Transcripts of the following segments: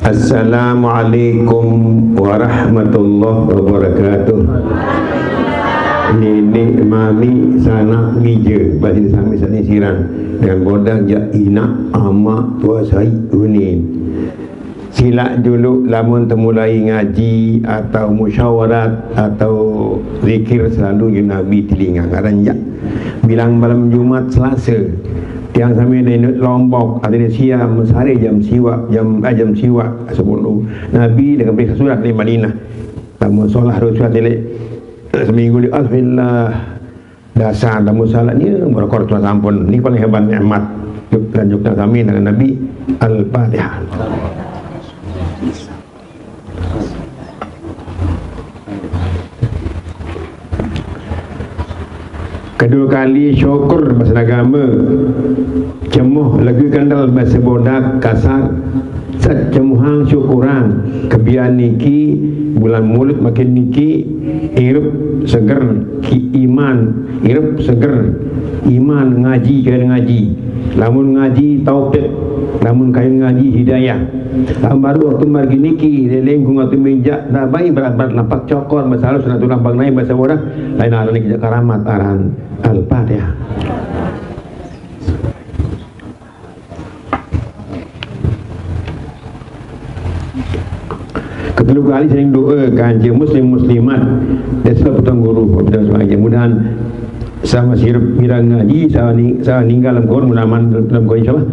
Assalamualaikum warahmatullahi wabarakatuh. Nenek mami sana mija bagi sami sani siran dengan bodang ja ina ama tua sai unin. Sila dulu lamun temulai ngaji atau musyawarat atau zikir selalu Nabi telinga ngaran ja. Bilang malam Jumat Selasa yang kami di Lombok ada di siang sehari jam siwa jam 10 Nabi dengan beri surat di Madinah namun solat surat di seminggu di alhamdulillah dasar namun salatnya berkor Tuhan ampun ini paling hebat nikmat lanjutkan kami dengan Nabi Al-Fatihah. Kedua kali syukur bahasa agama cemuh lagi kandal bahasa bodak kasar sat cemuhang syukuran kebian niki bulan mulut makin niki hirup seger ki iman hirup seger iman ngaji kaya ngaji lamun ngaji taufik lamun kaya ngaji hidayah lamun baru waktu margi niki lelenggung atau meja dah bayi berat-berat nampak cokor masalah sunat tulang bang naik bahasa bodak lain arah niki karamat arahan Al-Fatihah. Kedua kali sering doa kanjeng muslim muslimat dan sebutang guru mudah-mudahan sama sirup mirang ngaji saya ninggal dalam Quran mudah-mudahan dalam Quran insyaallah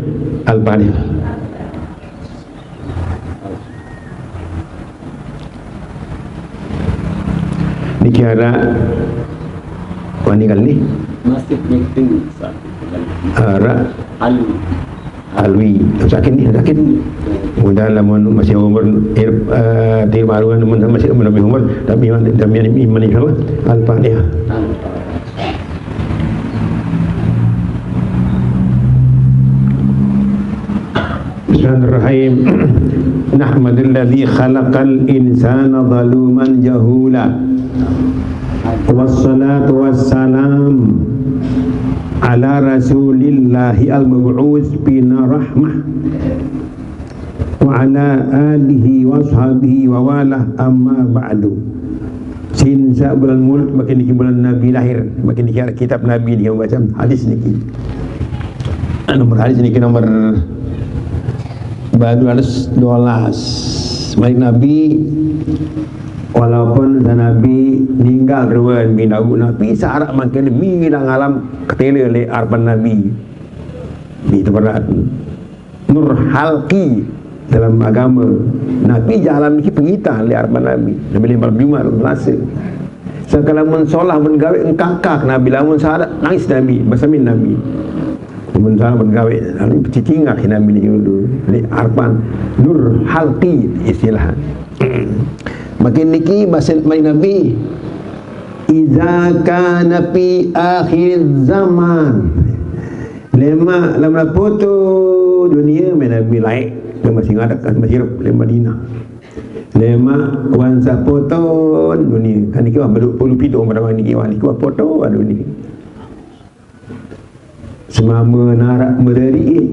Al-Fatihah. Dikira meninggal ni masih meeting ara alwi sakit ni sakit mudah lamun masih umur di baruan masih lebih umur tapi iman insyaallah Al-Fatihah. Bismillahirrahmanirrahim. Nahmadulladzi khalaqal insana zaluman jahula wassalatu wassalam ala rasulillahi al-mab'uts bina rahmah wa ala alihi wa ashabihi wa walah amma ba'du. Sinsa bulan mulut makin dikira bulan Nabi lahir makin dikira kitab Nabi dia macam hadis niki nomor hadis niki nomor 212 baik Nabi walaupun Nabi meninggal ruan bin Nabi searak makin bilang alam ketela le arban Nabi itu berat nur halqi dalam agama Nabi jalan ini pengita le arban Nabi Nabi malam Jumat Selasa sekala mun solah mun gawe engkakak Nabi lamun sahadat nangis Nabi bersamin Nabi mun salah mun gawe lalu cicingak Nabi ni dulu le arban nur halqi istilah. Makin niki bahasa Nabi iza kana fi akhir zaman lema lamla foto dunia Nabi laik lema sing ada kan masih lema Madinah lema wansa foto dunia kan niki belum puluh pitu pada niki niki foto dunia semama narak medari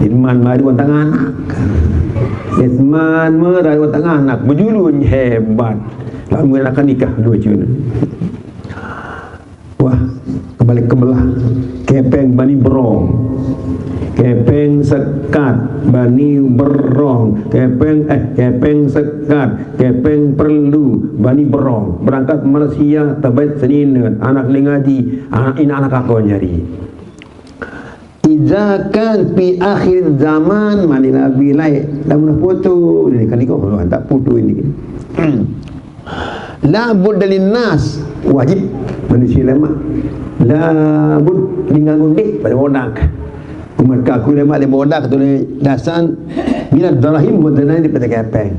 iman mari wantang anak Isman merai watang anak berjulun hebat lalu akan nikah dua cuna wah kembali kebelah kepeng bani berong kepeng sekat bani berong kepeng sekat kepeng perlu bani berong berangkat Malaysia tabat senin anak lengaji anak ini anak aku nyari iza kan fi akhir zaman mani Nabi lain dah mula foto ni kan kau tak foto ini la budda linnas wajib manusia lama la bud tinggal gundik pada bodak umat aku lama le bodak tu dasan bila darahim mudana di pada kepeng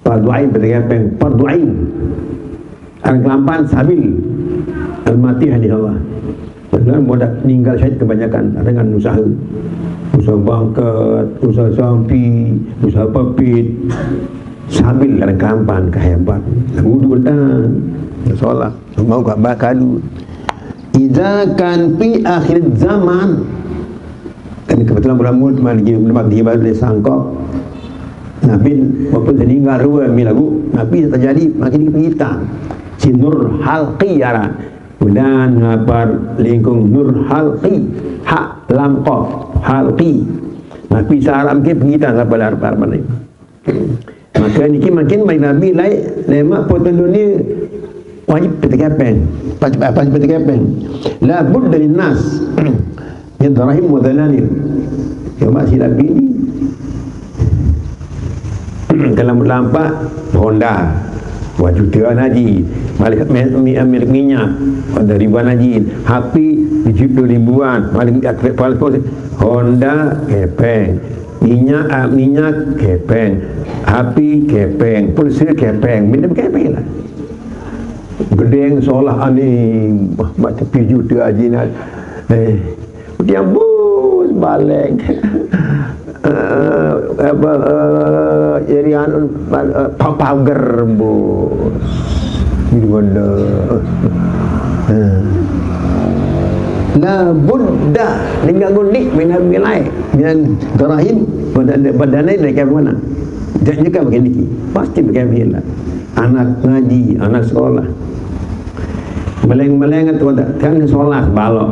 fardu'ain pada kepeng fardu'ain orang kelampan sabil al-matih di Allah. Padahal bodak meninggal syahid kebanyakan dengan usaha bangkat, usaha sampi, usaha pepit sambil ada kelampan kehebat wudu dan solat mau gak bakalu idza kan fi akhir zaman. Dan kebetulan beramul lagi di baru dia sangkok Nabi walaupun meninggal dua lagu Nabi terjadi makin kita si Nur Halqi ara dan ngabar lingkung Nur Halqi hak lam qaf Halqi Nabi saram ke kita pada arab ni maka niki makin mai Nabi lai lemak potong dunia wajib bertekapeng pas bertekapeng la budda lin nas min darahim wa dalalin ya masih Nabi ni dalam lampak Honda wajib jutaan haji balik milik minyak pada ribuan haji HP 70 ribuan balik Honda kepeng minyak kepeng HP kepeng pulsa kepeng minum kepeng lah gedeng seolah ani macam 7 juta haji dia bus balik jadian pagar bos di mana la budda dengan gunik minat nilai dengan terakhir badanai dari mana jangan kan begini pasti begini lah anak ngaji anak sekolah meleng tu kan sekolah balok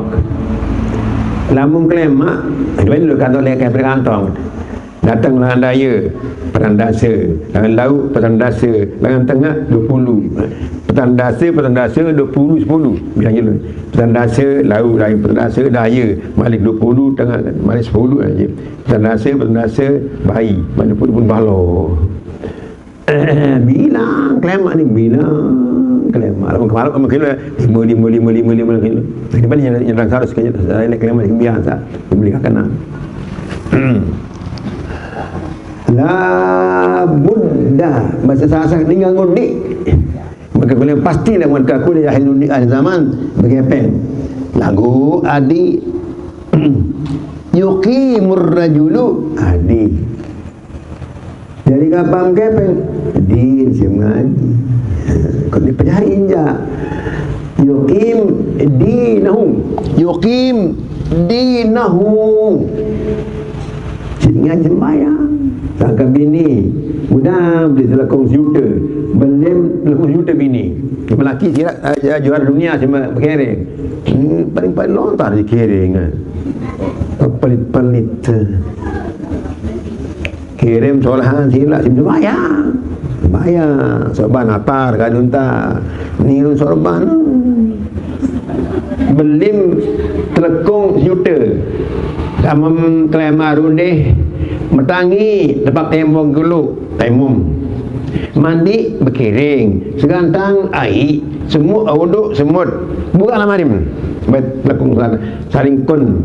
lamun klemak dulu kata lekai berkantong datanglah andaya petandasa dengan laut petandasa dengan tengah 20 petandasa 20 10 bilang je petandasa laut lain petandasa daya balik 20 tengah balik 10 aja petandasa bayi mana pun balok bilang klemak ni bilang klemak lamun kemarin kilo 5 kilo jadi banyak yang harus sekali saya klemak biasa beli kena la budda bahasa sasak tinggal ngudik maka kalian pasti dah mereka aku di akhir zaman bergepen lagu adi yuqimur rajulu adi dari kapan gepeng di ngaji kau ni pencari inja yuqim dinahu ngaji sembahyang sangka bini mudah beli dalam komputer belum dalam komputer bini lelaki juara dunia cuma berkering paling lontar di kering pelit kirim solahan silap sembahyang sorban atar kadunta ni sorban belim telekong komputer kamam klemarun deh metangi tempat tembong dulu temum mandi berkiring segantang air semut wuduk semut buka lamarim belakang sana saling kun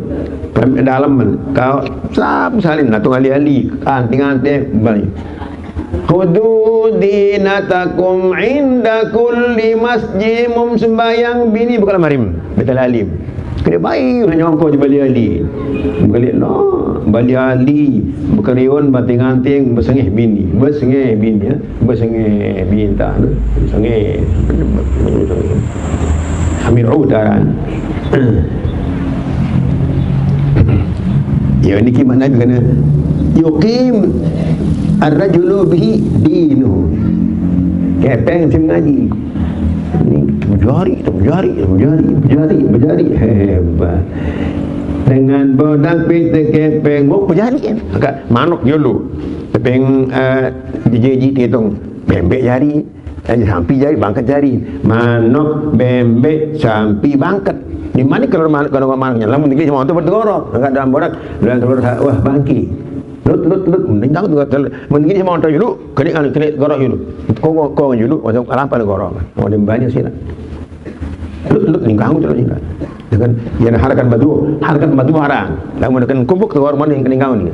dalam kau sab salin latung ali-ali anting-anting balik khudu dinatakum inda kulli masjimum sembayang bini buka lamarim betul alim kena baik hanya kau bali ali balik no bali ali berkariun banting-anting bersengih bini binta bersengih amir udaran ya ini gimana kena yuqim ar-rajulu bihi dinu kepeng sim ngaji berjari hebat dengan bodang pita kepeng mau berjari agak manuk dulu kepeng dijiji hitung bembek jari sampai jari bangkat jari manuk bembek sampai bangkat di mana kalau manuknya lamun tinggi cuma untuk bergorok agak dalam borak dalam telur wah bangki lut mending tu mending cuma untuk dulu kena gorok dulu kau dulu macam apa gorok mau banyak sih lut ningkang tu lah dengan yang harkan batu harang lamun kan kumpuk tu orang mana yang keningkang ni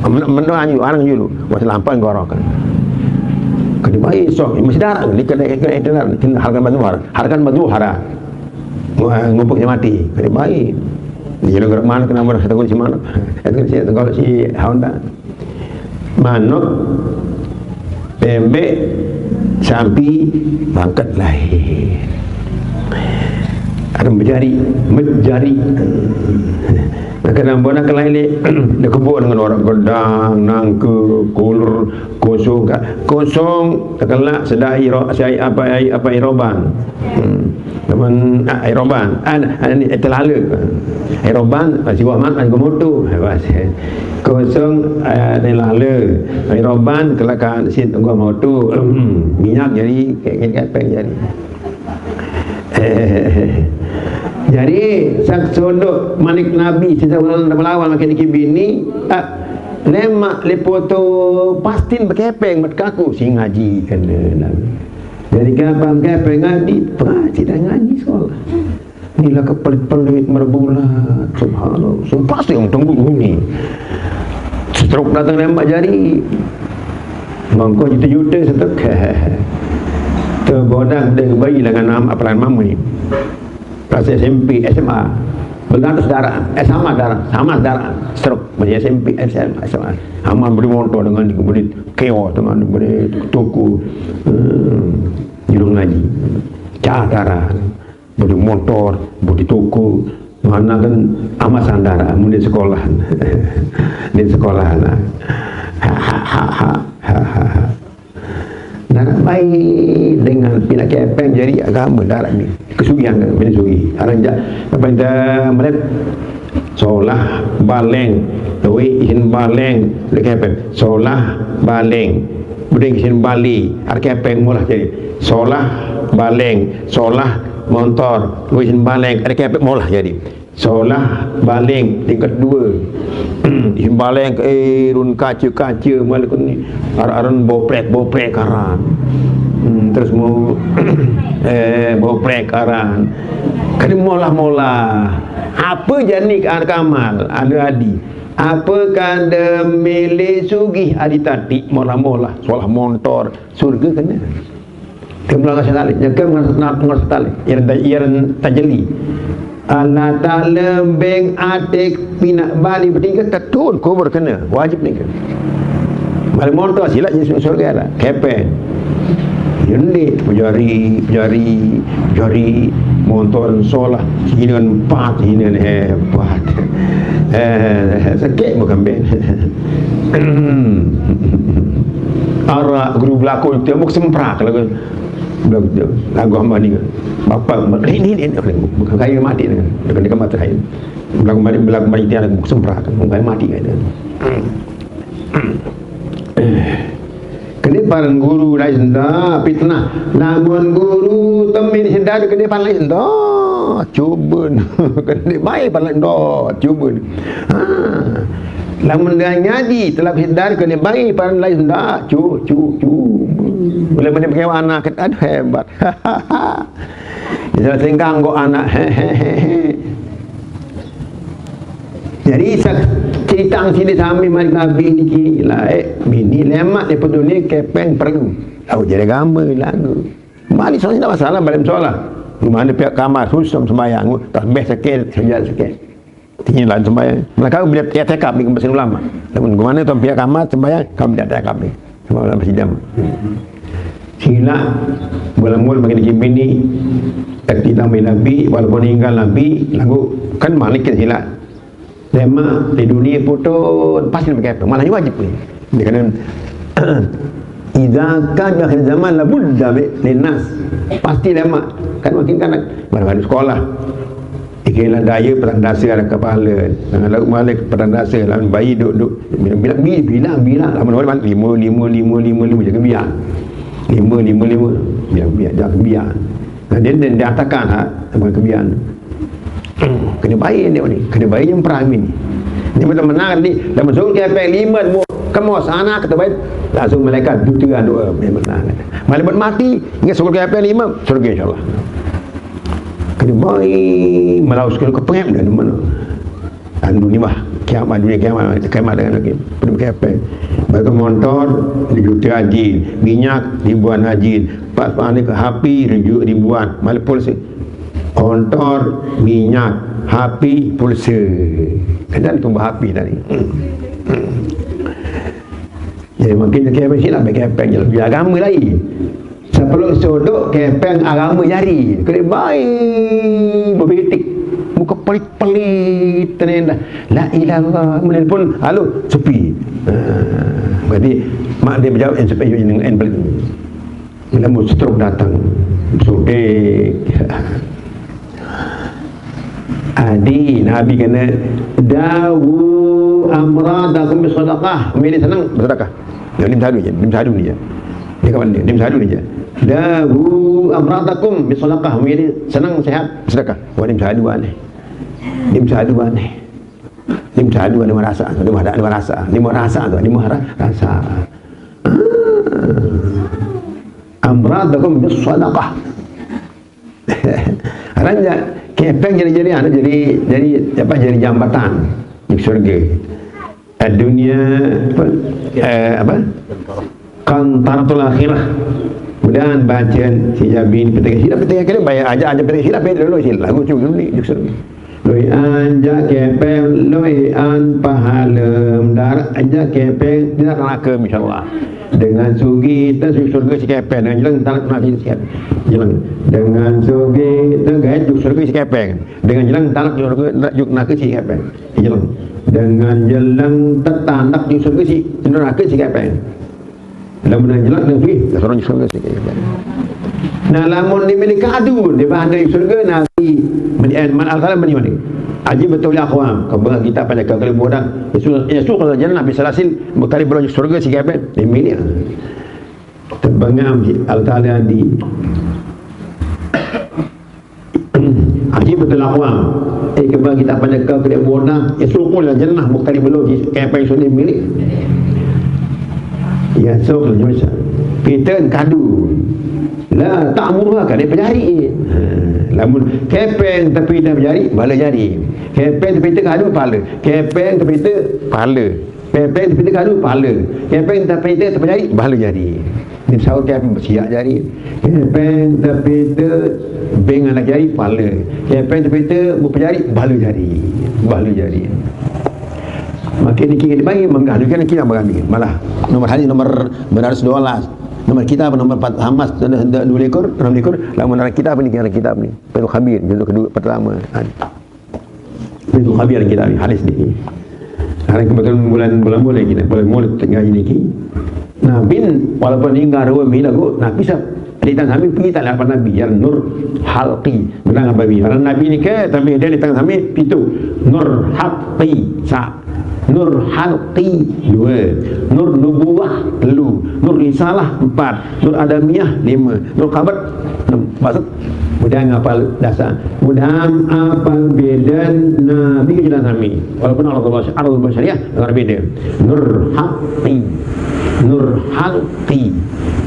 mendo anyu arang dulu macam lampau gorok kan kena baik sok mesti darah ni kena harkan batu harang ngumpuknya mati kena baik dia nak mana kena mana kata kunci mana kata si tengok si Honda manuk pembek sampai bangkat lahir ada menjari kadang bona kelai dia kebun dengan orang gedang nangke kulur kosong terkelak sedai apa iroban teman iroban ini terlalu iroban masih wamat kan kemutu kosong ada lalu iroban kelakan sin gua motu minyak jadi kayak jadi jadi sak sondok manik nabi sisa melawan makin bini lemak lepoto pastin berkepeng berkaku si ngaji kena jadi kapan kepeng ngaji tidak ngaji sekolah inilah kepelit-pelit merbulat subhanallah pasti yang tunggu ini stroke datang lemak jari mangkau juta-juta setek terbodak dengan bayi dengan nama apalan mama ni kelas SMP, SMA bergantung darah, sama darah stroke macam SMP, SMA aman beri motor dengan beri keo dengan beri toko jurung ngaji darah beri motor, beri toko mana kan amat sandara di sekolah di sekolah darah baik dengan pindah kepeng jadi agama darah ni kesugihan kan benda sugi aranja pada mereka solah baleng dewi isin baleng le kepeng solah baleng buding isin bali ar kepeng mulah jadi solah baleng solah motor dewi isin baleng ar kepeng mulah jadi solah baleng tingkat 2 isin baleng run kaca malah ni aran boprek karan terus mau boprek karan kan molah apa jani ke kamal ada adi apa kada milih sugih adi tadi molah solah motor surga kena kemulah sekali nyakam ngat sekali yang tajeli Allah Ta'ala beng atik pinak bali bertingkat ketun kubur kena wajib ni kan balik motor silat je surga lah kepen unit jari motor solah ini kan 4 ini kan hebat sakit bukan ben arah guru belakang tembok semprak lagu hamba ni bapa ini bukan kayu mati dengan dekat mata kayu belakang mati dia lagu semprak bukan mati kan kedepan guru lain dah fitnah namun guru temin hindar kedepan lain dah cuba kedep baik paling dah cuba lamun dia nyadi telah hindar kedep baik paling lain dah cu boleh mana pakai anak ada hebat dia tenggang kok anak jadi cerita sini sampai mari Nabi ni lah bini lemak ni peduli kepeng perlu tahu jadi gambar lagu mari soalnya tak masalah balik solat mana pihak kamar susam sembahyang tambah sikit sejak sikit tinggi lain sembahyang mereka bila tiap tekap ni kembali ulama namun mana tu pihak kamar sembahyang kamu tidak tekap ni semua dalam sidang sila mula-mula bagi bini ketika Nabi walaupun tinggal Nabi lagu kan malik ke sila lemak di dunia putus pasti pakai apa malah wajib ni dia kena idza kan akhir zaman la budda linnas pasti lemak kan makin kan baru sekolah ikilah daya perang dasar ada kepala dengan lagu malik perang dasar lawan bayi duduk bilang lawan 5 jaga biar 5 jaga biar dan dia dikatakan dengan kebian kena bayi dia ni kena bayi yang perami ni dia betul menang ni dah masuk ke apa 5 kamu sana kata baik langsung malaikat jutaan doa dia menang malaikat mati ingat surga apa 5 surga insyaallah kena bayi melauskan ke pengap dan mana dunia mah kiamat dunia kiamat dengan lagi perlu apa bagi motor dijuta haji minyak dibuat haji pas ni ke hapi rujuk dibuat malaikat polisi kontor, minyak, api, pulsa. Kadang tumbah api tadi. Jadi makin kaya silap bagi apa je. Biar agama lagi. Sepeluk sodok kepeng agama jari. Kena baik berbetik. Muka pelit-pelit ternyata. La ilallah. Kemudian pun halo sepi. Berarti mak dia berjawab yang sepi dengan pelit. Bila mau stroke datang sobek. Adi Nabi kena dawu amradakum bisadaqah. Milih senang bersedekah. Dia sadu je, dia sadu ni je. Dia kawan dia sadu ni je. Dawu amradakum bisadaqah. Milih senang sihat sedekah. Wah dia sadu aneh. Dia sadu aneh. Dia sadu aneh merasa. Dia merasa. Dia merasa tu. Dia merasa. Amradakum bisadaqah. Aranya kepeng jadi jadi jambatan di surga. Dunia apa? Qantaratul akhirah. Kemudian bacaan si Jabin petik kali bayar aja petik silap dulu silap lagu dulu ni di surga. Loi anja kepeng loi an pahalem darat aja kepeng di neraka insyaallah. Dengan sugi kita surga si kepeng dengan jelang tak nak siap. Jelang dengan sugi kita gaya surga si kepeng dengan jelang tak nak si kepeng. Jelang dengan jelang tertandak di surga si neraka si kepeng. Lamun jelang dengan sugi orang surga si kepeng. Nah lamun dimiliki adu di bahan dari surga Nabi man al-kalam bani Ajib betul akhwam kebelah kita pada kali bodan Yesus kalau jannah Nabi salasil berkali belanja surga si kepeng dimiliki terbangam al-taala di Ajib betul akhwam kebelah kita pada kali bodan Yesus kalau jannah berkali belanja kepeng surga dimiliki ya so kalau kita kadu la ta'muruha kan dia penjari. Lamun kepeng tapi dia penjari bala jari. Kepeng tapi kita kadu pahala. Kepeng tapi kita pahala. Kepeng tapi kita kadu pahala. Kepeng tapi kita penjari bala jari. Ni sahur kepeng bersiap jari. Kepeng tapi kita beng anak jari pahala. Kepeng tapi kita berpenjari bala jari. Bala jari. Makin kita bagi menggadukan kita bagi. Malah nomor hadis nomor $100. Nomor kita nomor 4 Hamas 2 ekor 6 ekor lamun kita ni Fathul Khabir juzuk kedua pertama Fathul Khabir kita ni hadis ni hari kebetulan bulan boleh kita boleh mulai tengah ini ki nah bin walaupun hingga rawa mila go nah bisa ditang kami pergi tak lapan Nabi yang nur halqi bilang apa bi orang Nabi ni ke tapi dia ditang kami itu nur halqi nur halqi 2 nur nubuwah 3 nur risalah 4 nur adamiyah 5 nur khabar 6 maksud mudah ngapal dasar mudah apal beda Nabi ke jalan kami walaupun Allah syariah agak beda nur halqi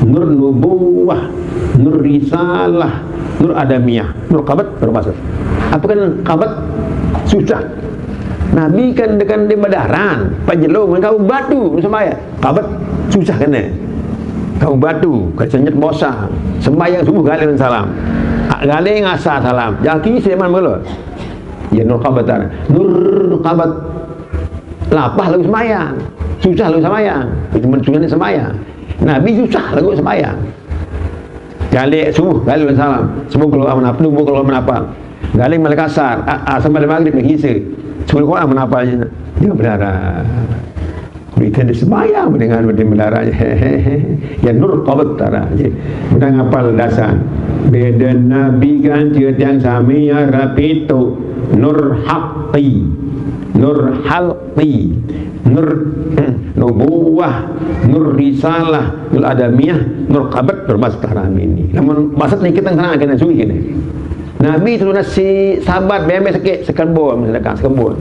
nur nubuwah nur risalah nur adamiyah nur khabar bermaksud apa kan khabar susah Nabi kan dekat di badaran, pajelong kau batu sembahyang. Kabat susah kena. Kau batu, kau senyet bosa. Sembahyang subuh galeng salam. Galeng asar salam. Jaki seman mula. Ya nur kabatar. Nur kabat lapah lagu sembahyang. Susah lagu sembahyang. Itu mencunya sembahyang. Nabi susah lagu sembahyang. Galeng subuh galeng salam. Semua keluar menapa. Galeng malaikat asar. Sampai maghrib nak hisa. Sebelum Quran menapalnya dia berdarah kita disembahyang dengan berdarahnya ya nur qabat tara kita ngapal dasar beda Nabi kan yang sami ya rapito nur haqqi nur halqi nur nubuwah nur risalah nur adamiyah nur qabat bermasalah ini namun maksud ni kita nak kena sugi kena Nabi tu nasi sahabat bembe sakit sekembon sedekah sekembon.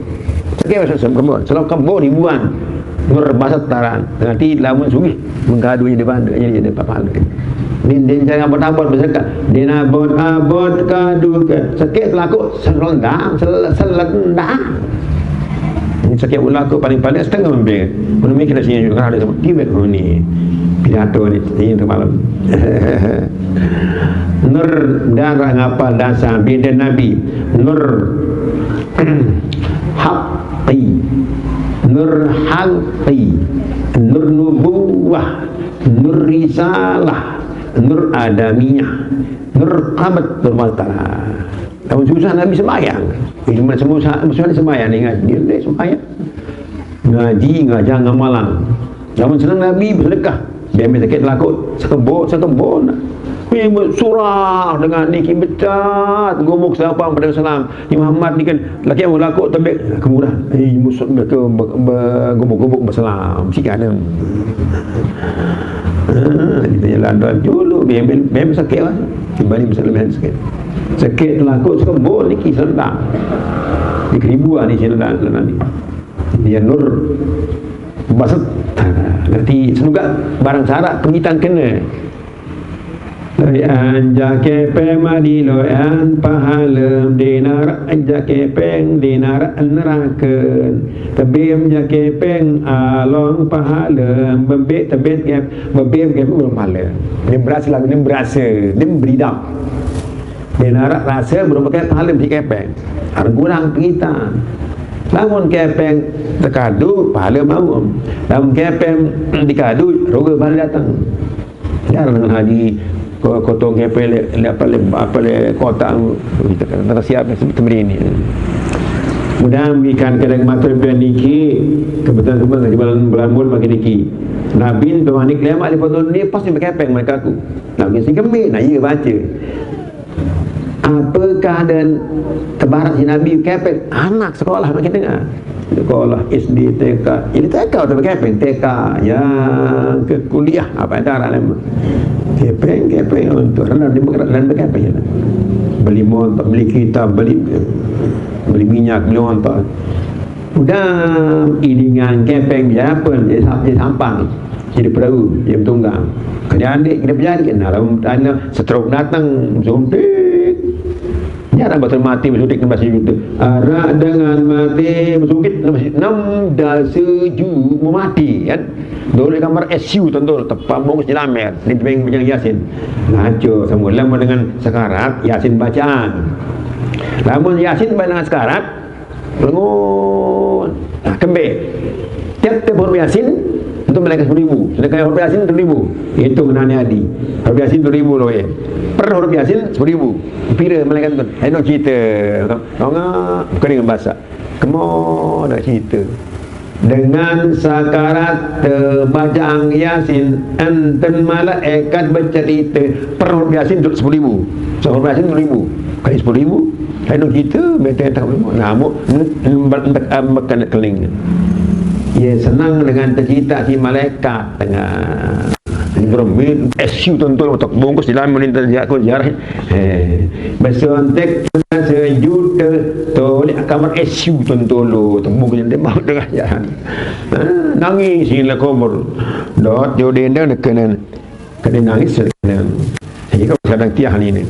Sakit masuk sekembon. Selalu kembon ribuan. Nur basat taran. Nanti lama sugi menggadunya di bandar jadi ada pahala. Din jangan abot-abot berzakat. Din abot-abot kadu ke. Sakit laku selendang. Ini sakit laku paling-paling setengah membe. Menemui kita sini juga ada kibet ni. Pidato ni ini malam. Nur darah ngapal dasar beda Nabi nur haqqi nur halqi nur nubuwah nur risalah nur adamiyah, nur qamat bermatara. Tahun susah Nabi sembahyang. Cuma semua sembahyang ingat dia sembahyang. Ngaji, ngajar, ngamalang. Zaman senang Nabi bersedekah. Dia ambil sakit lakut, sekebon. Surah dengan niki becat, gomok siapa pada salam. Ni Muhammad ni kan laki yang lakut tabik kemudahan. Musuh mereka gomok-gomok bersalam. Sikan dia. Dia jalan dulu, dia ambil sakit lah. Kembali bersalam sakit. Sakit lakut sekebon niki selendang. Di keribuan ni selendang ni. Dia nur maksud nanti senuga barang syarat kemitan kena loyan jake pemadi loyan pahalem dinar jake peng dinar neraken tebim jake peng along pahalem bebek tebet ke bebem ke belum pahalem dia berasa lagu dia berasa dia beridam dinar rasa belum pakai pahalem si kepeng argurang kita. Lamun kepeng terkadu, pahala mau. Lamun kepeng dikadu, roga pahala datang. Jarang dengan haji kotong kepeng apa kota kita kata siap seperti ini. Mudah bikin kadang mata bian niki kebetulan di bulan bagi niki. Nabi pemanik lama di foto ni pasti berkepeng mereka aku. Nabi sing kembali, nah iya baca. Apakah dan terbarat si Nabi kepeng anak sekolah makin dengar sekolah SD TK jadi TK udah kepeng TK yang ke kuliah apa antara lama kepeng untuk dan berkepeng beli motor beli kitab beli minyak beli motor udah iringan kepeng biar apa jadi sampang jadi perahu jadi tunggang kerja adik kita berjari dalam tanya seteruk datang suntik jarang betul mati bersuntik 16 juta arak dengan mati bersuntik 6 dah seju mau mati kan doleh kamar SU tentu tepat bungkus jelamer ni beng Yasin ngaco semua lama dengan sekarat Yasin bacaan lama Yasin dengan sekarat lengun kembali tiap huruf Yasin untuk malaikat 10.000 sedangkan huruf Yasin 10.000 itu menani adi huruf Yasin 10.000 loh ya per huruf Yasin 10.000 pira malaikat tu nak cerita bukan dengan bahasa kemo nak cerita dengan sakarat bacaan Yasin enten malaikat bercerita per huruf Yasin 10.000 huruf Yasin 10.000 kali 10.000 nak cerita betul tak boleh namuk makan keling. Ya senang dengan tercita si malaikat dengan bermin SU tentu untuk bungkus di dalam menintas aku jarah besontek sejuta tolak kamar SU tentu lu tembung dia mau dengan jalan nangis sila kubur dot jodoh dia kena nangis kena jadi kadang tiah ni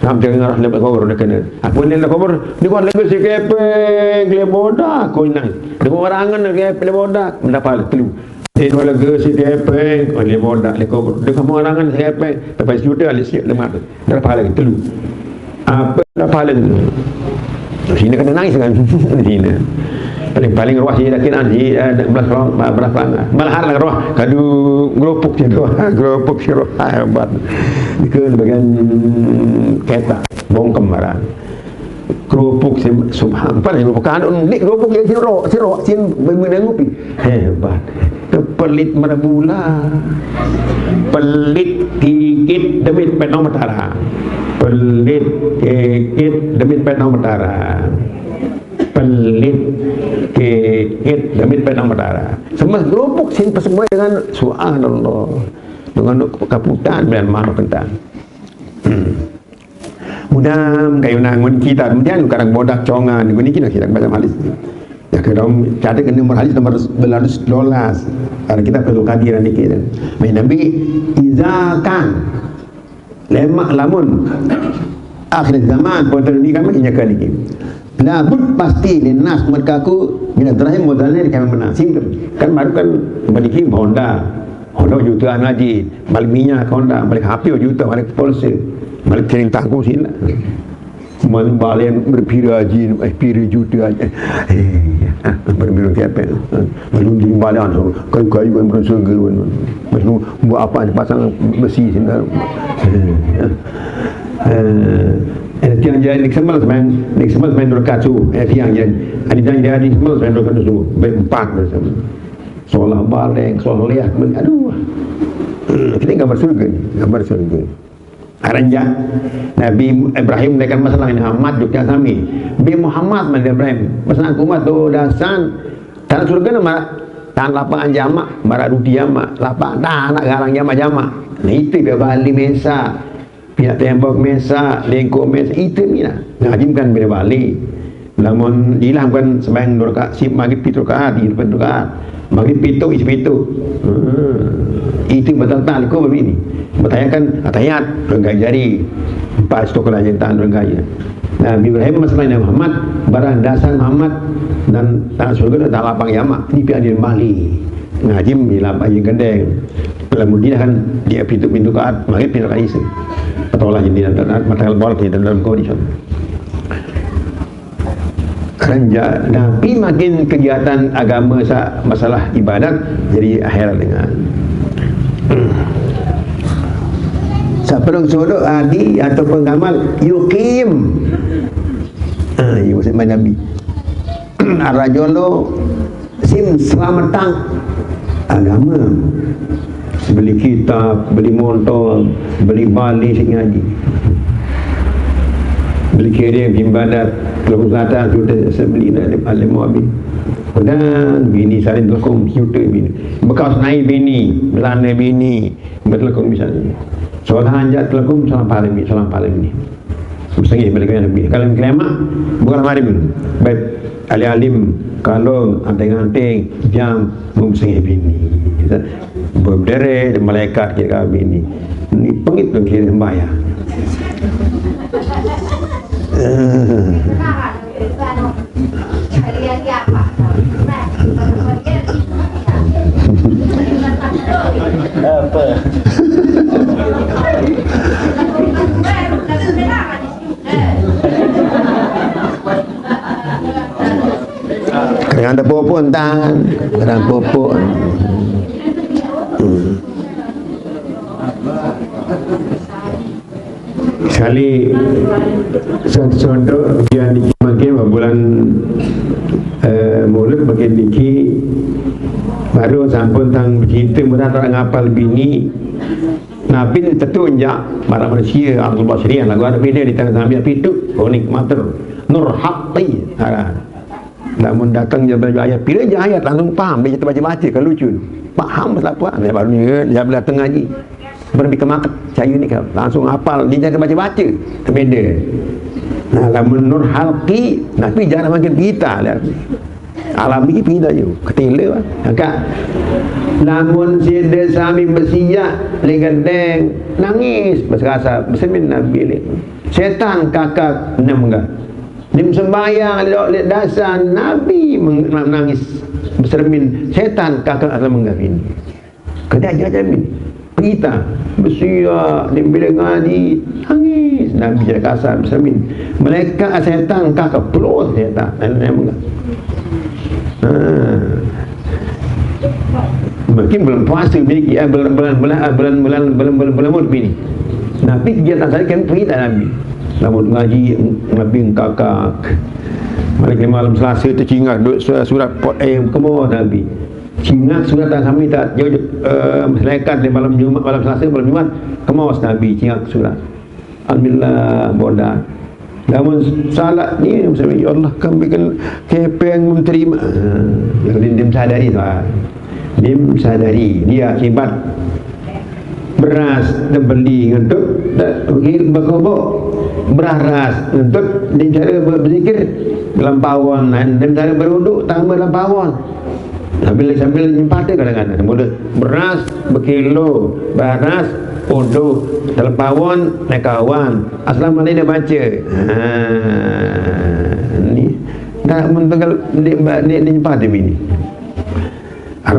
sampai ngarah lepas kubur dia kena aku ni lepas kubur dia buat lagi si kepeng dia bodak kau nang dia orangan dia kepeng bodak mendapat telu dia buat lagi si kepeng dia bodak dia kubur dia kamu orangan si kepeng tapi sudah alis lemak dia dapat lagi telu apa dapat lagi sini kena nangis kan sini paling ruah sini dakinan di belas malah harlah ruah kadu gropuk je gropuk si ruah hebat ke bagian kereta bongkem barang gropuk subhan paling bukan ni gropuk yang si roh sin menengupi hebat kepelit merebula pelit gigit demit penong matara pelit gigit demit penong matara pelit gigit demit penong matara semua gropuk sin semua dengan subhanallah dengan kaputan dan mana kentang mudah kayu nangun kita kemudian kadang bodak congan ini kita baca hadis ya kadang catat ke nomor hadis nomor 12 karena kita perlu kehadiran kita Nabi izakan lemak lamun akhir zaman pada ini kami ingatkan ini labud pasti linas mereka aku bila terakhir modalnya kami menasing kan baru kan memiliki Honda jutaan lagi balik minyak Honda balik HP juta balik polisi balik training tanggung sini balik berpira haji pira juta Berbiru siapa? Belum dimbalan kayu-kayu yang bersurga. Belum buat apa pasang besi sini. Tiang jadi sembel sembel dorkat tu. Tiang jadi ada sembel dorkat tu. Berempat bersama. Solah baleng, solah liat, aduh. Kita gambar surga. Aranjak Nabi Ibrahim dengan masalah ini Muhammad juga kami. Nabi Muhammad Nabi Ibrahim masalah umat tu dasan tanah surga nama tanah lapangan jamak barat rudi jamak lapak dah nak garang jamak. Nah itu dia bali mesa. Pihak tembok mesa, lengkok mesa itu ni lah. Ngajimkan bila bali. Namun hilangkan sembahyang 2 rakaat, sip maghrib 7 rakaat, di depan 2 rakaat. Maghrib 7 isi 7. Itu betul-betul kau begini. Bertanyakan atayat renggai jari 4 stok lain tangan renggai. Nabi Ibrahim masalahnya Muhammad barang dasar Muhammad dan tanah surga dan lapang yamak ini pihak dia Bali ngajim di lapang yang gendeng. Kemudian kan dia pintu kaat maghrib pintu kaat isi patolah jadi dan mata bol kita dalam kondisi kerja Nabi makin kegiatan agama masalah ibadat jadi akhirat dengan Saperang sodok adi atau pengamal yukim. Ibu sebab Nabi. Arajolo sim selamatang agama. Beli kitab, beli motor, beli bali sing ngaji. Beli kirim ibadat kalau kata sudah sebeli dari alim mobil. Dan bini saling telkom juta bini. Bekas naik bini, belanda bini, bertelkom misalnya. Soalan hajat telkom salam paling ni. Bersengih balik Nabi. Kalau kelema bukan hari ini. Baik alim kalau anting-anting jam bersengih bini. Berderet malaikat kira bini. Ni pengit dong kira sembahyang. Apa? Kadang ada popon tangan, kadang popon. Sekali contoh dia niki makin bulan Maulid makin niki baru sampun tang cerita mudah tak ngapal bini Nabi tertunjuk para manusia Abdul Basri lagu ada beda di tangan sambil pitu konik mater nur haqqi namun datang dia belajar ayat pilih je ayat langsung faham dia baca-baca kan lucu faham pasal apa dia baru ni dia datang ngaji berbi ke market saya ni kan langsung hafal dia jangan baca-baca terbeda. Nah lamun nur halqi Nabi jangan makin kita lihat alam ni pindah je ketila kan namun sida sami bersiap legandeng nangis berserasa bersemin Nabi setan kakak nemga dim sembahyang lihat dasar Nabi menangis bersermin setan kakak alam menggapin kena jamin kita bersiap di bilik ngaji nangis Nabi jaga kasar bersermin mereka setan kakak perut setan nemga mungkin belum puasa miliki bulan ini Nabi kegiatan saya kan perintah Nabi namun ngaji Nabi kakak malam Selasa itu cingat surat kemau Nabi cingat surat yang kami tak jauh melekat di malam Jumat malam Selasa malam Jumat kemau Nabi cingat surat alhamdulillah bodak namun salat ni ya Allah kami kan kepeng menerima dia sadari dia sadari dia akibat beras dan beli untuk berkobok beras untuk dia cara berzikir lampauan dan cara beruduk tambah lampauan sambil nyempatnya kadang-kadang beras berkilo beras uduk dalam pawon naik kawan aslam mana dia baca ni tak mentenggal dia nyempat dia bini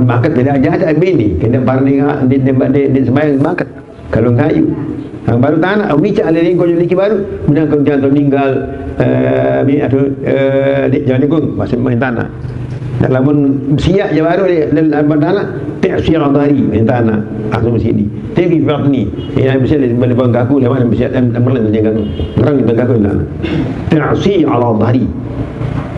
bakat beda aja ada bini kena parni di sembahyang bakat kalau kayu yang baru tanah micak leleng kau jadi baru kemudian kau jangan meninggal atau jangan ikut masih main tanah Lamun siap je baru dia badana ta'sir adari minta anak langsung sini tapi batni ya bisa boleh banggaku lawan bisa ambil jaga orang itu gaku lah ta'sir adari.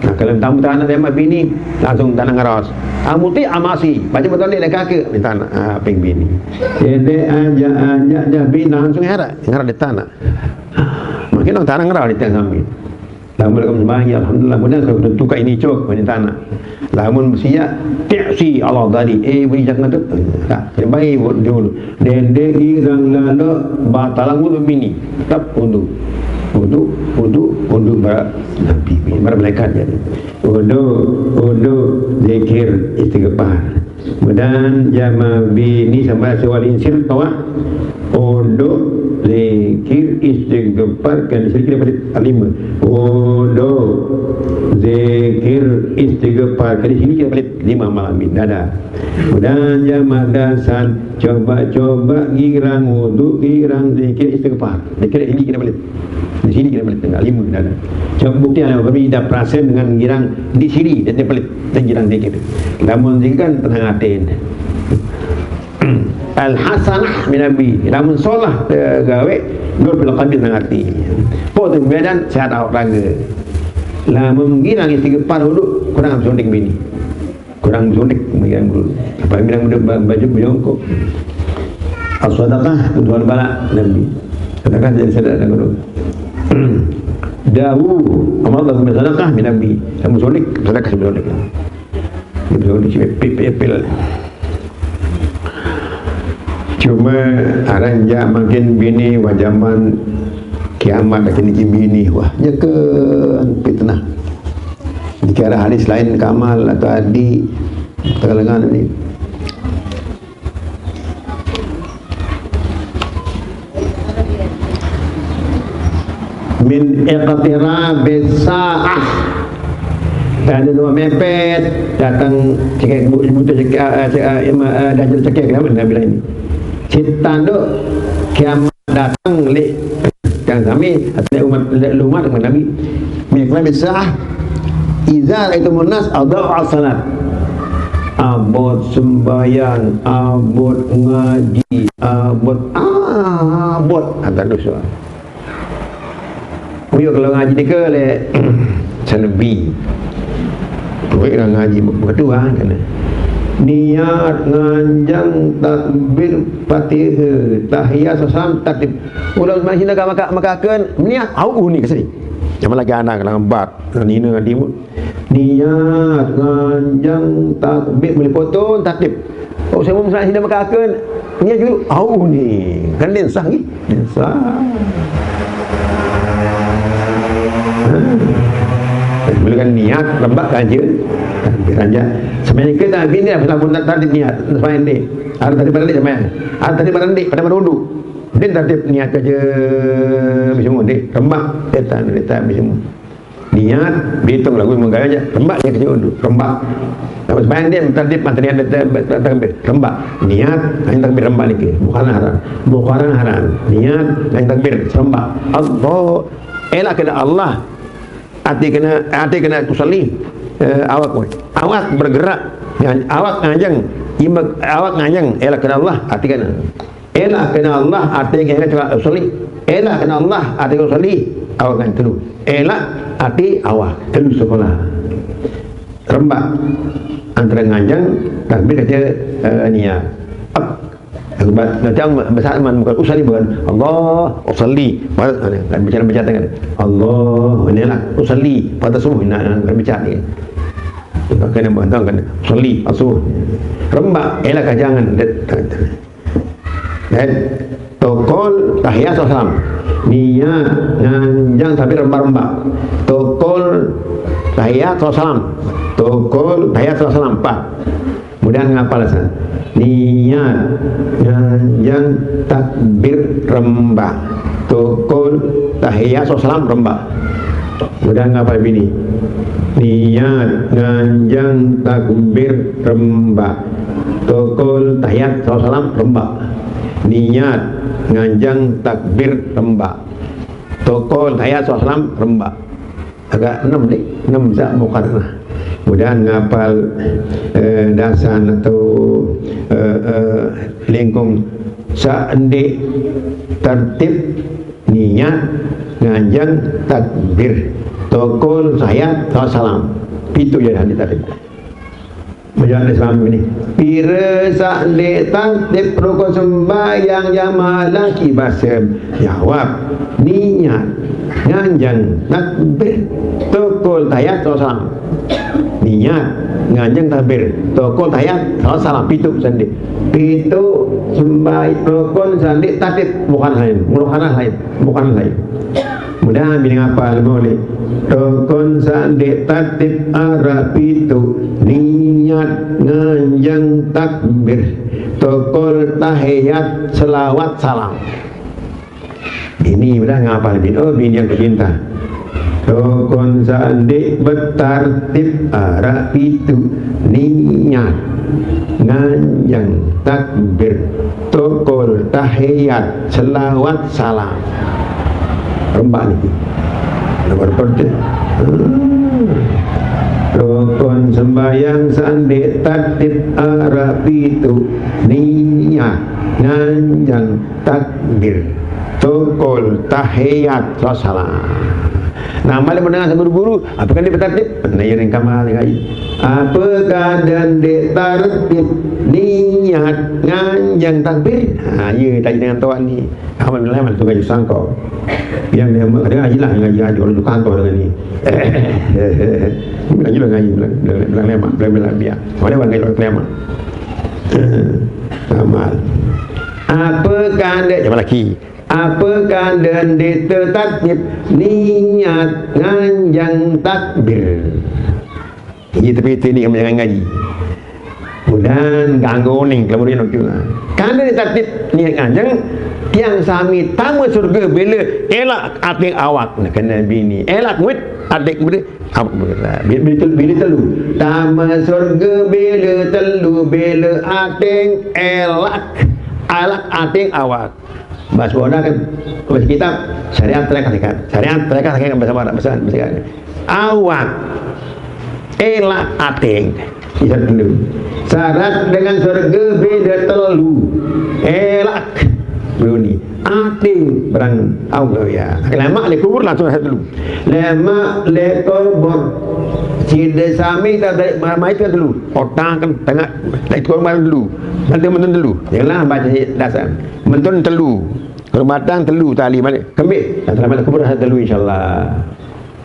Nah, kalau tamu tanah dia bini langsung tanah ngeras amuti amasi baca betul dia kakek minta anak ping bini jadi aja bini langsung ngara di tanah makin orang tanah ngeras di tanah kami. Lamun sembahyang alhamdulillah mudah kalau tukar ini cok pada tanah. Lamun siap ta'si Allah tadi beri jangan tu. Tak baik buat dulu. Dende irang lalo batalang wudu bini. Tak wudu bara nabi bara malaikat jadi. Wudu zikir istighfar. Kemudian jama bini sama soal insir tawa. Wudu zikir istighfar kan sedikit dapat alim. Wudu zikir istighfar kan sini kita balik 5 malam ini ada. Dan jamadasan coba girang wudu girang zikir istighfar. Zikir ini kita balik. Di sini kita balik tengah 5 ada. Coba bukti ada berbeda perasaan dengan girang di sini dan dia balik dan girang zikir. Namun zikir kan tenang aten. Al-hasanah min nabi lamun solah gawe nur bil qalbi nangati po tu badan sehat awak raga lamun girang istighfar dulu kurang sundik bini kurang sundik mengiran dulu apa bilang baju bejongkok as-sadaqah tujuan bala nabi sedekah jadi sedekah dulu dawu amal Allah sedekah min nabi lamun sundik sedekah sundik pipil. Cuma aranja makin bini wajaman kiamat akan bikin bini wah nyekan fitnah dikira hadis lain kamal atau adi terlengan ini min iqtirabis sa'ah ada dua mepet datang cekek buta cekek dajjal cekek lah Nabi lain citando kiamat datang le yang kami atau umat dengan Nabi mengklaim sah izar itu munas adau salat abot sembahyang abot ngaji abot ada dosa uyo kalau ngaji ni ke le sanabi tuai ngaji berdua kan niat nganjang takbir fatihah tahiyat sasam takbir ulang masih nak makakan niat au ni kesini sama lagi anak lambat nina dimut niat nganjang takbir boleh potong takbir saya mau masih nak makakan niat dulu au ni kan lensah ni lensah boleh kan niat lambat aja beranja sebenarnya kita bini dah lamun tadi niat sebenarnya ni ada tadi barang ni sebenarnya ada tadi barang ni pada merundu dia tadi niat aja bismu ni rembak setan bismu niat bitung lagu menggawe aja rembak dia kerja undu rembak tapi sebenarnya dia tadi materi ada takbir rembak niat yang takbir rembak ni bukan haram niat yang takbir rembak Allah elak kena Allah hati kena tusalli awak bergerak awak ngajang elak kena Allah hati kena elak kena Allah hati kena tusalli elak kena Allah hati kena tusalli awak kan telu elak hati awak telu sekolah rembak antara ngajang takbir kata niat macam besar man bukan usalli bukan Allah usalli kan bicara kan Allah inilah usalli pada subuh nak bicara ni kena bantang kan usalli asuh rembak elak jangan dan tokol tahiyat salam niat nganjang tapi rembak tokol tahiyat salam tokol tahiyat salam 4 kemudian ngapal san niat yang takbir rembak tokol tahiyat salam rembak kemudian ngapal bini niat nganjang takbir rembak tokol tahiyat salam rembak niat nganjang takbir rembak tokol tahiyat salam rembak agak 6 zat muqarrah mudah ngapal dasan atau lengkung saendi tertib niat nganjang takbir tokol sayat salam itu ya hadis tadi menjadi Islam ini pira saendi tertib rukun sembahyang jamaah laki basem jawab niat nganjang takbir tokol sayat salam niat nganjang takbir tokol sayat salam itu sendiri itu sembahyang rukun sandi tatib bukan lain mudah bilang apa boleh rukun sandi tatib Arab itu niat nganjang takbir tokol tahiyat selawat salam ini udah ngapal bin bini yang kecinta rukun sandi bertartib Arab itu niat nganjang takbir tokol tahiyat selawat salam rembak nih nomor pertama rukun sembahyang sandi tatib Arab itu niat nganjang takbir tokol tahiyat salam. Nah, malam mendengar sama guru, apakah dia bertartib? Nah, yang kamal lagi. Apakah dan dia tartib niat nganjang takbir? Ha, ya tanya dengan tuan ni. Kamal bilang mana tu gaji sangkau. Yang dia ngaji lah ngaji orang tu kantor dengan ni. Ngaji lah ngaji bilang lemak, bilang biar. Mana orang ngaji orang lemak. Kamal. Apakah dia jaman lagi? Apakah dan ditetapkan niat nganjang takbir ini tapi itu ni yang ngaji mudah ganggu ni kalau dia nak juga kan ditetapkan niat nganjang tiang sami tamu surga bila elak ating awak nak kena bini elak muit adik bila telu tamu surga bila telu bila ating elak ating awak bahasa Arab kan bahasa kitab syariat mereka kan bahasa Arab bahasa awak elak ating bisa dulu syarat dengan surga beda telu elak beruni ating berang Allah ya lama le kubur langsung dulu lama le kubur cide sami tak ada mai itu dulu otak kan tengah naik kubur dulu nanti mentun dulu janganlah baca dasar mentun telu kalau batang telu tali balik kembik selamat kubur telu insyaallah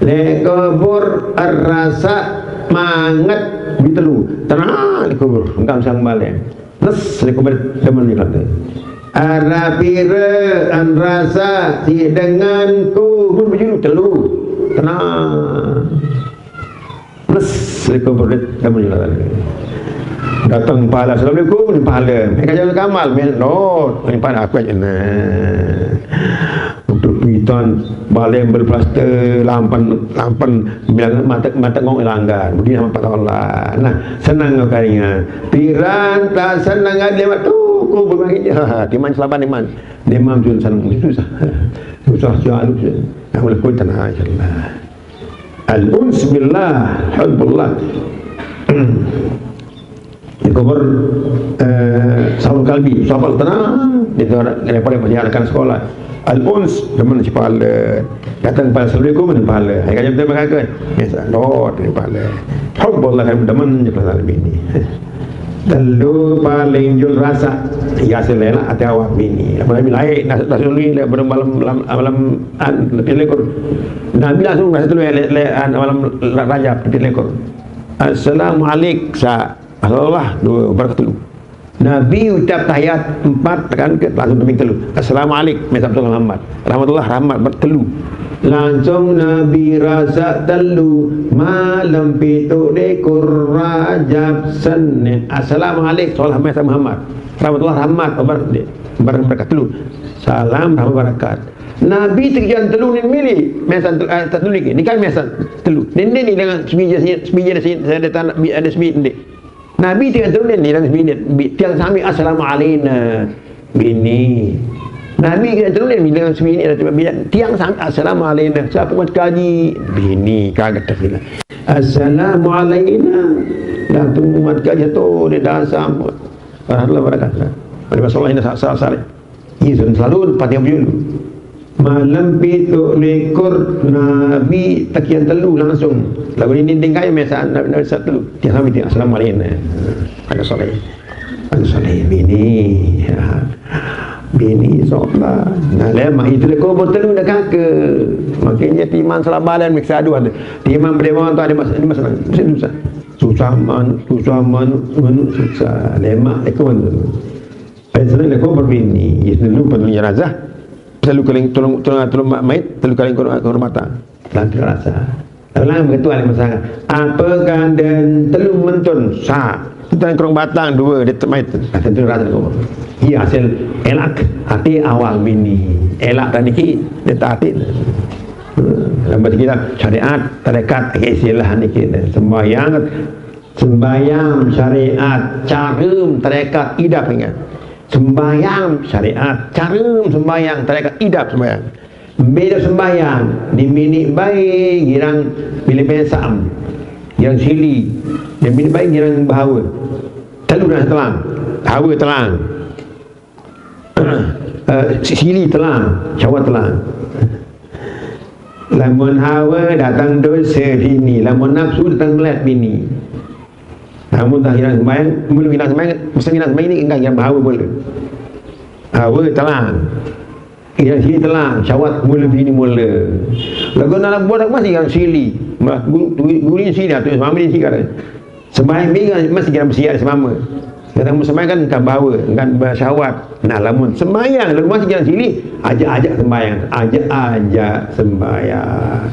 le kubur rasa mangat di telu tenang le kubur engkau sang balik nes le kubur demen ni kata arapira an rasa si denganku pun berjuru telu tenang nes le kubur demen ni kata datang pahala assalamualaikum ni pahala mereka jalan kamal no ni pahala aku aja untuk piton balem berplaster lampan bilang mata ngong langgar begini sama Pak Allah nah senang karinya tiran tak senang lewat tu ku bermaksudnya timan selaban iman demam jun senang susah jauh aku lekut tanah insyaallah al-uns billah hubbullah kubur sahul kalbi sahul tenang itu daripada menjalankan sekolah al-uns teman cipal datang pada assalamualaikum dan pahala kaya kita mengatakan biasa lot dari pahala hubbullah teman cipal bini telu paling jul rasa ya selena ati awak bini apa nabi lain nasuli malam lebih lekor nabi langsung rasa telu malam rajab lebih lekor assalamualaikum Allah dua barakat dulu Nabi ucap tahiyat 4 tekan ke langsung demi telu assalamualaikum Muhammad rahmatullah rahmat bertelu langsung Nabi rasa telu malam pitu dekur Rajab Senin assalamualaikum Muhammad rahmatullah rahmat barakat telu salam rahmat barakat Nabi terkian telu ni milih mesan telu ni kan mesan telu ni dengan semija saya ada semija ni Nabi tiang turun ni dan bini tiang sami assalamualaikum bini Nabi kena terus bila sembini bila tiang sampai assalamualaikum siapa buat kaji bini kaget terkena assalamualaikum dah tunggu mat kaji tu dia dah sama Allah barakatuh pada masalah ini salah ini selalu patih dulu malam pitu lekor Nabi takian telu langsung lagu ini dinding kaya biasa Nabi satu tiang sampai tiang assalamualaikum ada soleh bini solat nah lemah itu lekor bertelu dah kakak makanya timan selabalan miksa dua timan berdewan tu ada masalah susah lemah lekor Sebenarnya lekor berbini selalu penuh jenazah selalu kaling tolong mayit selalu kaling kehormatan dalam terasa dalam ketua masalah apa dan telu mentun sah tentang kurang batang dua dia mayit tentu rasa lekor ia hasil elak hati awal bini elak tadi dia tak hati dalam bahasa kita syariat tarekat istilah ni kita sembahyang syariat carum tarekat idap ingat sembahyang syariat carum sembahyang tarekat idap sembahyang beda sembahyang di minit baik girang bila pesam girang sili dan minit baik girang bahawa telu dah telang hawa telang sili telang cawa telang lamun hawa datang dosa bini lamun nafsu datang melat bini namun tak hirang sembahyang belum hirang sembahyang mesti hirang sembahyang ini enggak hirang bahawa boleh hawa telang hirang sili telang syawat mula bini mula lagu nak buat apa masih hirang sili guling sili atau semama dia sikar sembahyang bini masih hirang bersiar semama datang sembahyang kan bahawa kan bersyawat nah lamun sembahyang lagu masih hirang sili ajak sembahyang ajak sembahyang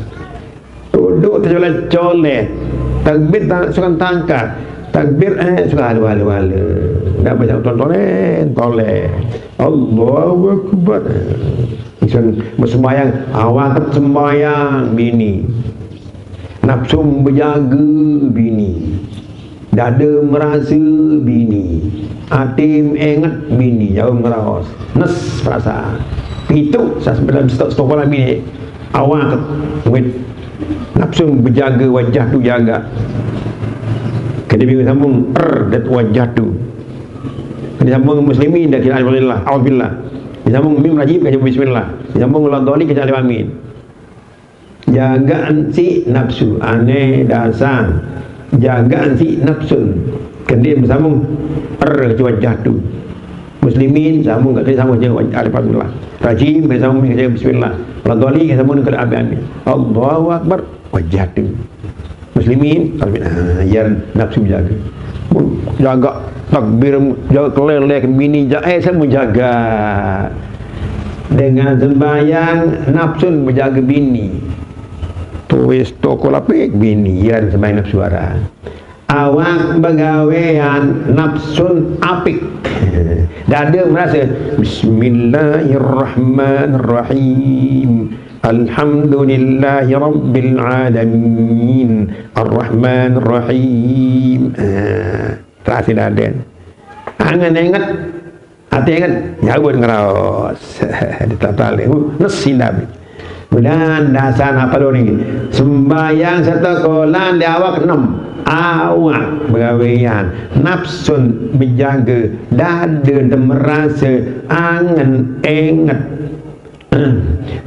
duduk tercolek takbir sukan tangkat takbir suka halu-halu dah baca toleh Allahu Akbar bersembahyang awal sembahyang bini nafsu berjaga bini dada merasa bini hati ingat bini jauh merawas nes perasaan itu dalam stok dalam bini awal nafsu berjaga wajah tu jaga kena bingung sambung dan wajah tu kena sambung muslimin dan kena alhamdulillah alhamdulillah disambung mim rajib kena bismillah disambung ulang doli kena amin jagaan si nafsu aneh dasar jagaan si nafsun kena bersambung wajah tu muslimin sambung kena sambung je alhamdulillah rajib kena sambung kena bismillah ulang doli kena sambung kena amin Allahu Akbar wajah tu muslimin yang nafsu jaga takbir jaga kelelek bini saya menjaga dengan sembahyang nafsu menjaga bini tuis toko lapik bini yang sembahyang nafsu arah awak begawean nafsun apik dada merasa bismillahirrahmanirrahim alhamdulillahi rabbil alamin arrahmanir rahim terasa dada angan ingat hati ingat jago ngeros ditatale nasilab bulan dasar apa lo ni sembahyang serta kolan di awak 6 awak begawean nafsun menjaga dada merasa angan ingat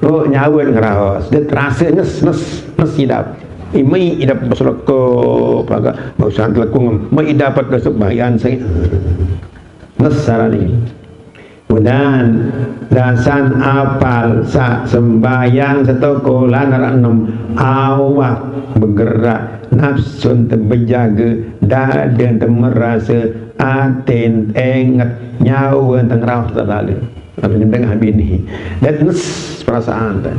oh nyawa ngeras dia terasa nes hidap mai idap berseloko paga bausan telekung mai dapat kesembahyang saya nes sarani kemudian dasan apal sa sembahyang setokolan enam awak bergerak nafsun terbejaga dada merasa aten ingat nyawa tengrau terlalu atau dengan bini dan nes perasaan tak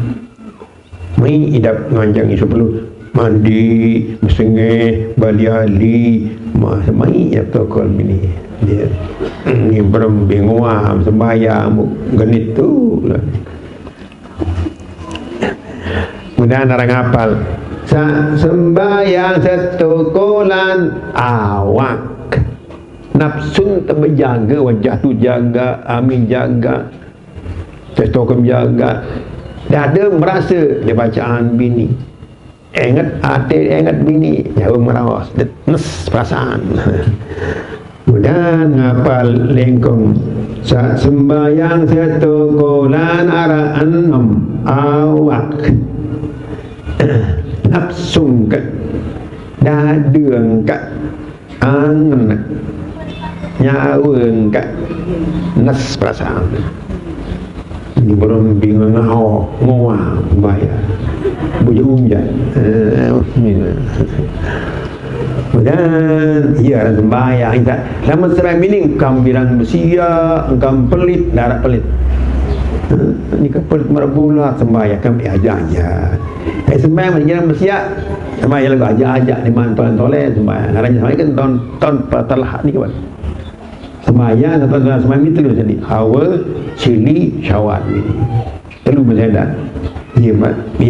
mai idap nganjang isu perlu mandi bersengih bali ali mai ya tokol bini dia ni berbingung sembahyang genit tu kemudian orang hafal sembahyang setokolan awak nafsun terjaga wajah tu jaga amin jaga Seto kau menjaga. Dah ada merasa dia bacaan bini. Ingat hati, ingat bini. Jauh merawas. Nes perasaan. Dan ngapal lengkong. Saat sembayang seto kolan arah enam awak. Nafsung kat. Dadung kat. Angan. Nyawang kat. Nes perasaan. Ini belum bingung ngoa bayar bujuk umjat dan ia ada sembahyang lama serai bini engkau bilang besia engkau pelit darah pelit ni kan pelit merabulah sembahyang kami aja sembahyang macam besia sembahyang lagu aja di mana toleh sembahyang haranya sembahyang kan tahun telah ni kawan sembahyang atau sembahyang itu jadi hawa cili syawat ni telu bersedat ia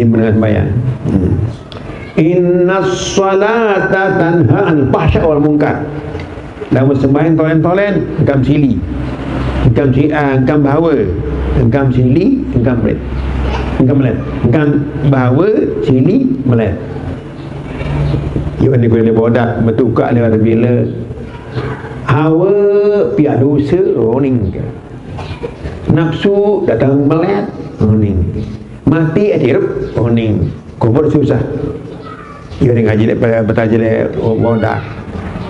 benar sembahyang inna salata tanha anil fahsya wal munkar dalam sembahyang tolen-tolen engkau cili engkau bahawa engkau cili engkau melet engkau bahawa cili melet ia ni boleh bodak bertukar dia bila hawa pihak dosa roning nafsu datang melet roning mati hidup roning kubur susah ia ni ngaji bertaja bodak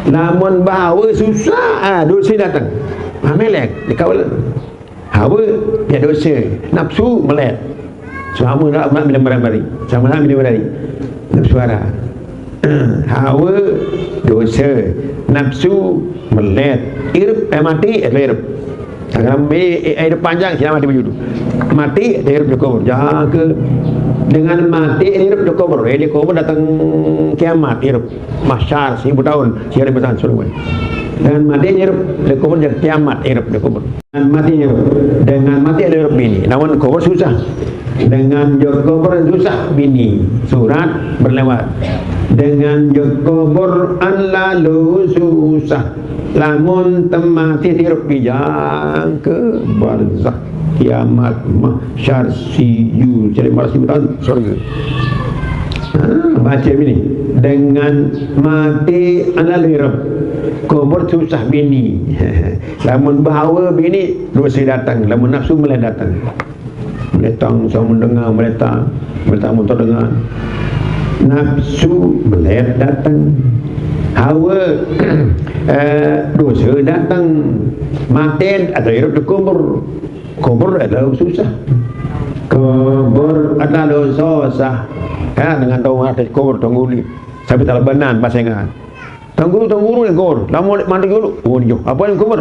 namun bahawa susah dosa datang melek dikawal hawa pihak dosa nafsu melet sama nak bila-bila sama nak bila-bila nafsu arah hawa dosa nafsu melet hidup mati hidup kalau hidup panjang kita mati begitu mati hidup di kubur jaga dengan mati hidup di kubur di kubur datang kiamat hidup mahsyar 1000 tahun 1000 tahun suruh dengan mati hidup di kubur jadi kiamat hidup di kubur dengan mati hidup bini namun kubur susah dengan jog kubur susah bini surat berlewat dengan jog kubur lalu susah lamun temati hidup bijang ke barzakh kiamat mahsyar siyu jadi 1000 tahun surga baca ini dengan mati lalu hidup kubur susah bini lamun bahawa bini dosa datang lamun nafsu mulai datang meletang sama mendengar meletang motor dengar nafsu melet datang hawa dosa datang mati atau hidup di kubur adalah susah kubur adalah susah dengan tahu arti kubur tunggu ni sampai tak benar pasangan tunggu ni kubur lama mandi dulu apa yang kubur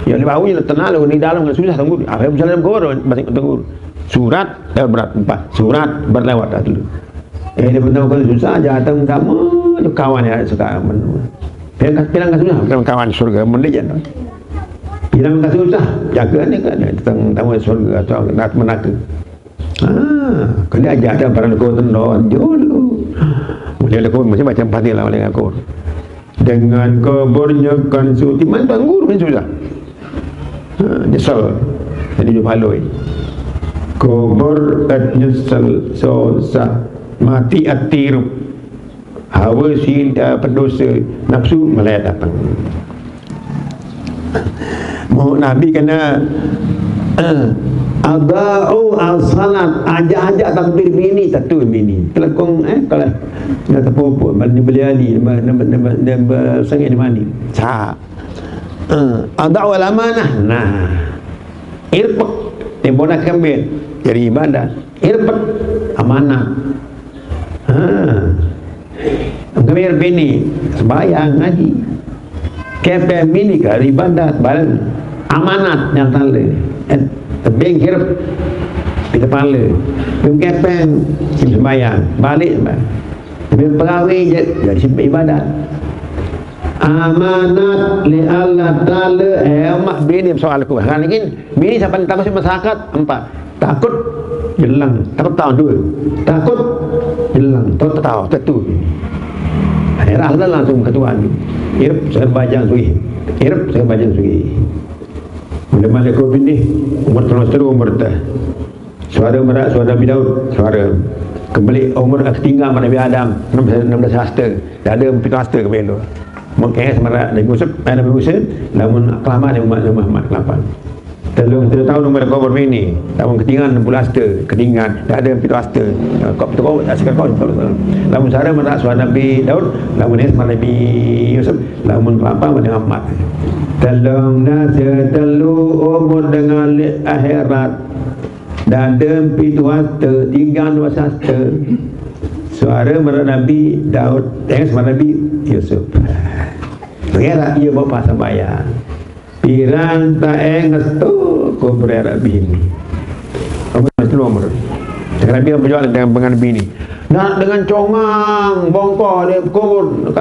yang bau ni tenang ni dalam susah tunggu apa yang dalam kubur masih tunggu surat berat 4 surat berlewat dulu dia betul kalau susah datang sama tu kawan yang suka bilang susah kawan surga mendijan bilang susah jaga ni kan datang tamu surga atau nak menaka kalau dia ajak ada barang kau tendon dulu boleh kau mesti macam patilah dengan kau dengan kuburnya kan suti mana tanggur pun susah nyesal jadi jumpa haloi kubur nyesal susah mati atirup hawa silda pendosa nafsu melayat datang Nabi kena ada'u al-salat ajak-ajak takbir bini satu bini kelakong kalau nak terpupuk balik beli bersengit di mandi ada'u al-amanah nah irpak temponak kambing jadi ibadat irpak amanah kambing bini sembahyang ngaji kepe bini ke ibadat balik amanat yang tala tebing hirup di kepala kepen sembahyang balik tapi pegawai jadi simpan ibadat amanat li Allah Ta'ala mak bini soal aku kan lagi bini siapa takut si masyarakat 4 takut jelang takut tahun 2 takut jelang tahu tentu akhirnya Allah langsung ketuaan hirup serbajang sugi hirup serbajang sugi Bila mana kau pilih umur terus umur dah. Suara merak suara Nabi Daud, suara kembali umur ketinggal Nabi Adam 16 hasta. Dah ada 7 hasta ke belo. Mungkin semara Nabi Musa lamun kelamaan Nabi Muhammad kelapan. Telung tahun umur kau berbini. Lamun ketinggal 60 hasta, ketinggal dah ada 7 hasta. Kau betul tak sekal kau. Lamun suara merak suara Nabi Daud, lamun semara Nabi Yusuf, lamun kelapan Nabi Muhammad. Telung nasi telu umur dengan akhirat dan dempi hasta tinggal 2 hasta. Suara merak Nabi Daud dengan suara Nabi Yusuf. Mengira ia bapa sambayang. Piran tak enges tu kau berharap bini. Umur. Sekarang dia berjuang dengan bini. Nak dengan congang bongkok dia kubur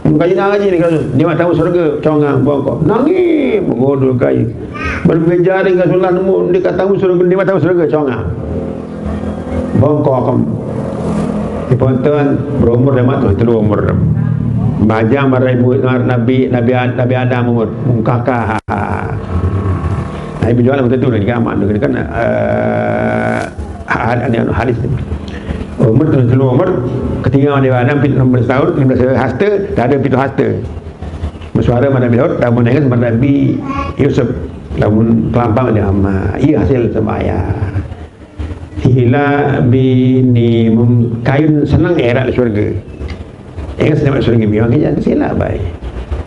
kaji ngaji ni kalau dia tahu surga congang bongkok nangis mengodol kayu berbejar dengan Rasulullah nemu dia tahu surga dia tahu surga congang bongkok di ponton berumur dah mak tu umur bajang marah ibu Nabi Adam umur kakak Nabi berjuang betul tu lagi kiamat kan hadis umur tu umur ketinggalan dia Adam 16 tahun 16 hasta dah ada 7 hasta bersuara Nabi Daud dan menangis Nabi Yusuf lamun kelampang dia ia hasil sembahyang hila bini kain senang era syurga senang syurga biang dia silap baik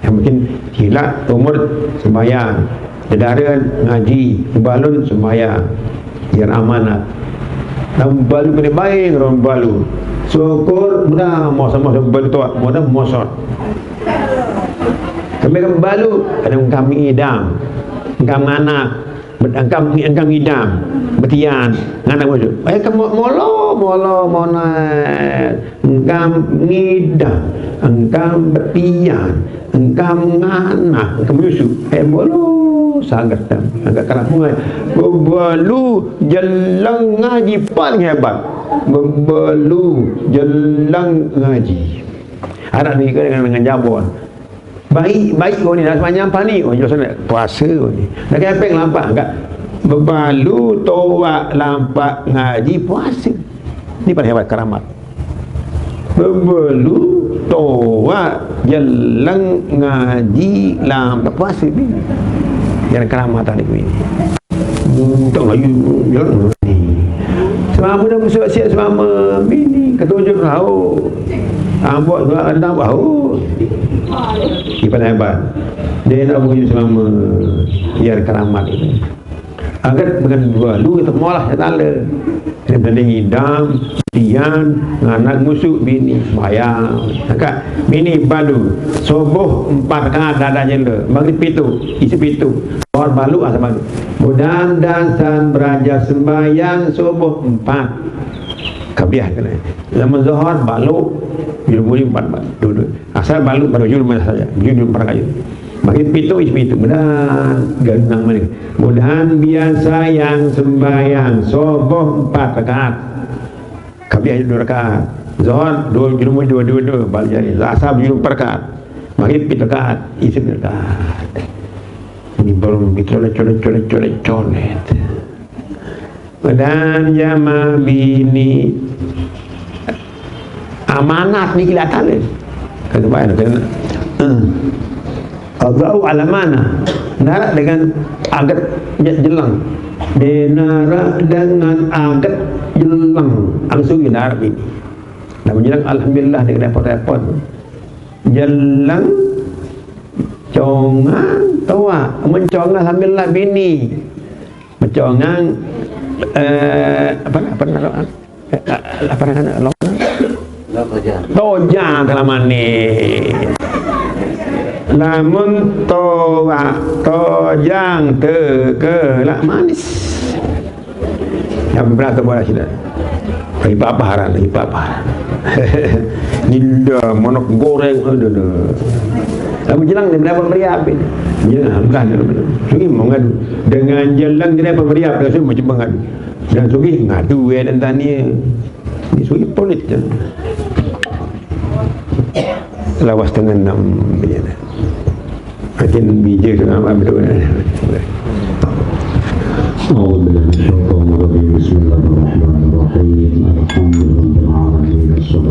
yang mungkin hila umur sembahyang dedaran ngaji balun sembahyang yang amanat dan balu kena baik orang balu syukur mudah masa-masa balu tu mudah mosot kami kan balu kadang kami idam kami anak engkau idam betian anak musuh kamu molo monat engkau ngidam engkau betian engkau anak engkau musuh molo sangat agak kalah mulai bebalu jelang ngaji paling hebat bebalu jelang ngaji anak ni dengan jabon baik kau ni dah sepanjang pani oh jelas nak puasa kau ni dah kepeng lampak enggak bebalu towak lampak ngaji puasa ni paling hebat karamat bebalu towak jelang ngaji lampak puasa ni yang keramatan ini tak lagi jalan ni selama dah bersiap-siap selama bini ketujuh tahun buat dua anak bahu ibadah hebat dia nak begitu selama yang keramat itu agar dengan dua lu kita malah tanda dia berdeng idam tian anak musuh bini bayang kakak bini balu subuh 4 rakaat dadanya le maghrib pitu isi pitu or balu asa balu mudan dan beraja sembahyang subuh 4 kabiah kena zaman zuhur balu jumuri 4 duduk asal balu baru jumur saja jumur 4 kali bagi pitu isi pitu mudah ganang mana mudahan biasa yang sembahyang subuh 4 rakaat kabiah 2 rakaat zuhur 2 jumur 2 balik jadi asar jumur 4 rakaat maghrib 7 rakaat isi rakaat ini baru colet dan jama bini amanat ni kelihatan kata bayar kena Adau ala mana nara dengan agat jelang denara dengan agat jelang langsung nara ini dan menjelang alhamdulillah dengan repot-repot jelang congang tua mencongang alhamdulillah bini mencongang apa tojang kelaman ni lamun towa tojang tegelak manis yang berapa bola sila lagi paparan ninda monok goreng lamun jelang dia berapa meriap ini jelang alhamdulillah sungi mengadu dengan jelang dia berapa meriap dia macam mengadu dan sungi ngadu dan tani ini sungi polit lawas dengan 6 begini makin bijak dengan apa betul أعوذ بالله من الشيطان الرجيم. بسم الله الرحمن الرحيم. الحمد لله